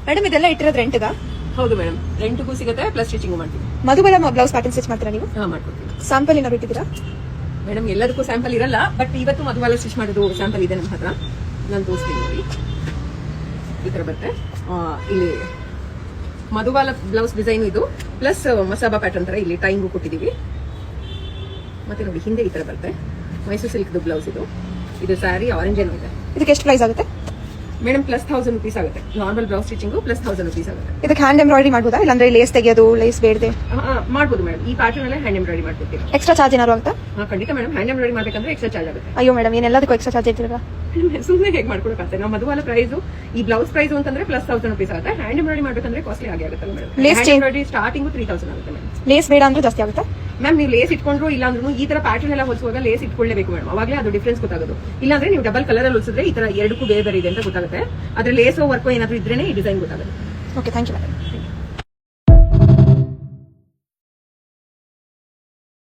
Madam ಇದೆಲ್ಲ ಇಟ್ಟಿರೋದು ರೆಂಟ್ಗ? ಹೌದು madam, ರೆಂಟ್ಗೂ ಸಿಗುತ್ತೆ ಪ್ಲಸ್ ಸ್ಟಿಚಿಂಗ್ ಮಾಡ್ತೀವಿ. ಮಧುಬಲ ಬ್ಲೌಸ್ ಪ್ಯಾಟರ್ನ್ ಸ್ಟಿಚ್ ಮಾಡ್ತೀರಾ ನೀವು? ಮಾಡ್ಕೊಡ್ತೀವಿ. ಸ್ಯಾಂಪಲ್ ಏನಾದ್ರು ಇಟ್ಟಿದ್ದೀರಾ? ಮೇಡಮ್ ಎಲ್ಲದಕ್ಕೂ ಸ್ಯಾಂಪಲ್ ಇರಲ್ಲ, ಬಟ್ ಇವತ್ತು ಮಧುಬಾಲ ಸ್ಟಿಚ್ ಮಾಡೋದು ಸ್ಯಾಂಪಲ್ ಇದೆ ನಮ್ಮ ಹತ್ರ. ನಾನು ತೋರಿಸ್ತೀನಿ ನೋಡಿ. ಈ ತರ ಬರುತ್ತೆ. ಇಲ್ಲಿ ಮಧುಬಾಲ ಬ್ಲೌಸ್ ಡಿಸೈನ್ ಇದು, ಪ್ಲಸ್ ಮಸಾಬಾ ಪ್ಯಾಟರ್ನ್ ತರ ಇಲ್ಲಿ ಟೈಂಗು ಕೊಟ್ಟಿದೀವಿ. ಮತ್ತೆ ನೋಡಿ ಹಿಂದೆ ಈ ತರ ಬರುತ್ತೆ. ಮೈಸೂರು ಸಿಲ್ಕ್ ಬ್ಲೌಸ್ ಇದು ಸ್ಯಾರಿ ಆರೆಂಜ್ ಏನೋ ಇದೆ. ಇದಕ್ಕೆ ಎಷ್ಟು ಪ್ರೈಸ್ ಆಗುತ್ತೆ ಮೇಡಮ್? ಪ್ಲಸ್ 1000 rupees ಆಗುತ್ತೆ. Normal blouse stitching plus 1000 rupees ಆಗುತ್ತೆ. ಇದಕ್ಕೆ ಹ್ಯಾಂಡ್ ಎಂಬ್ರಾಯ್ಡರಿ ಮಾಡ್ಬೋದಾ, ಇಲ್ಲಾಂದ್ರೆ ಲೇಸ್ ತೆಗೆಯೋದು, ಲೇಸ್ ಬೇಡದೆ? ಮಾಡ್ಬೋದು ಮೇಡಮ್. ಈ ಪ್ಯಾಟರ್ನ್ ಅಲ್ಲೇ ಹ್ಯಾಂಡ್ ಎಂಬ್ರಾಯ್ಡರಿ ಮಾಡ್ಕೊಡ್ತೀವಿ. ಎಕ್ಸ್ಟ್ರಾ ಚಾರ್ಜ್ ಏನಾದ್ರು ಆಗುತ್ತಾ? ಖಂಡಿತ ಮೇಡಮ್. ಹ್ಯಾಂಡ್ ಎಂಬ್ರಾಯ್ಡರಿ ಮಾಡ್ಬೇಕಂದ್ರೆ ಎಕ್ಸ್ಟ್ರಾ ಚಾರ್ಜ್ ಆಗುತ್ತೆ. ಅಯ್ಯೋ ಮೇಡಮ್, ಏನೆಲ್ಲದಕ್ಕೂ ಎಕ್ಸ್ಟ್ರಾ ಚಾರ್ಜ್ ಇರ್ತೀರಾ? ಸುಮ್ಮನೆ ಹೇಗೆ ಮಾಡ್ಕೊಡಕ್ಕಾಗುತ್ತೆ? ನಾವು ಮಧುಬಾಲ ಪ್ರೈಸ್ ಈ ಬ್ಲೌಸ್ ಪ್ರೈಸ್ ಅಂತಂದ್ರೆ ಪ್ಲಸ್ 1000 rupees ಆಗುತ್ತೆ. ಹ್ಯಾಂಡ್ ಎಂಬ್ರಾಯ್ಡರಿ ಮಾಡ್ಬೇಕಂದ್ರೆ ಕಾಸ್ಟ್ಲಿ ಆಗತ್ತಲ್ಲ ಮೇಡಮ್. ಹ್ಯಾಂಡ್ ಎಂಬ್ರಾಯ್ಡರಿ ಸ್ಟಾರ್ಟಿಂಗ್ 3000 ಆಗುತ್ತೆ ಮೇಡಮ್. ಲೇಸ್ ಬೇಡ ಅಂದ್ರೆ ಜಾಸ್ತಿ ಆಗುತ್ತಾ ಮ್ಯಾಮ್? ನೀವು ಲೇಸ್ ಇಟ್ಕೊಂಡ್ರು ಇಲ್ಲ ಅಂದ್ರೂ ಈ ತರ ಪ್ಯಾಟರ್ನ್ ಎಲ್ಲ ಹೊಲಿಸುವಾಗ ಲೇಸ್ ಇಟ್ಕೊಳ್ಳೇಬೇಕು ಮೇಡಮ್. ಅವಾಗಲೇ ಅದು ಡಿಫ್ರೆನ್ಸ್ ಗೊತ್ತಾಗೋದು. ಇಲ್ಲಾಂದ್ರೆ ನೀವು ಡಬಲ್ ಕಲರ್ ಅಲ್ಲಿ ಹೊಲಿಸಿದ್ರೆ ಈ ತರ ಎರಡಕ್ಕೂ ಬೇರೆ ಬೇರೆ ಇದೆ ಅಂತ ಗೊತ್ತಾಗುತ್ತೆ. ಆದ್ರೆ ಲೇಸ್ ವರ್ಕ್ ಏನಾದ್ರು ಇದ್ರೇನೆ ಈ ಡಿಸೈನ್ ಗೊತ್ತಾಗುತ್ತೆ. Okay, thank you madam.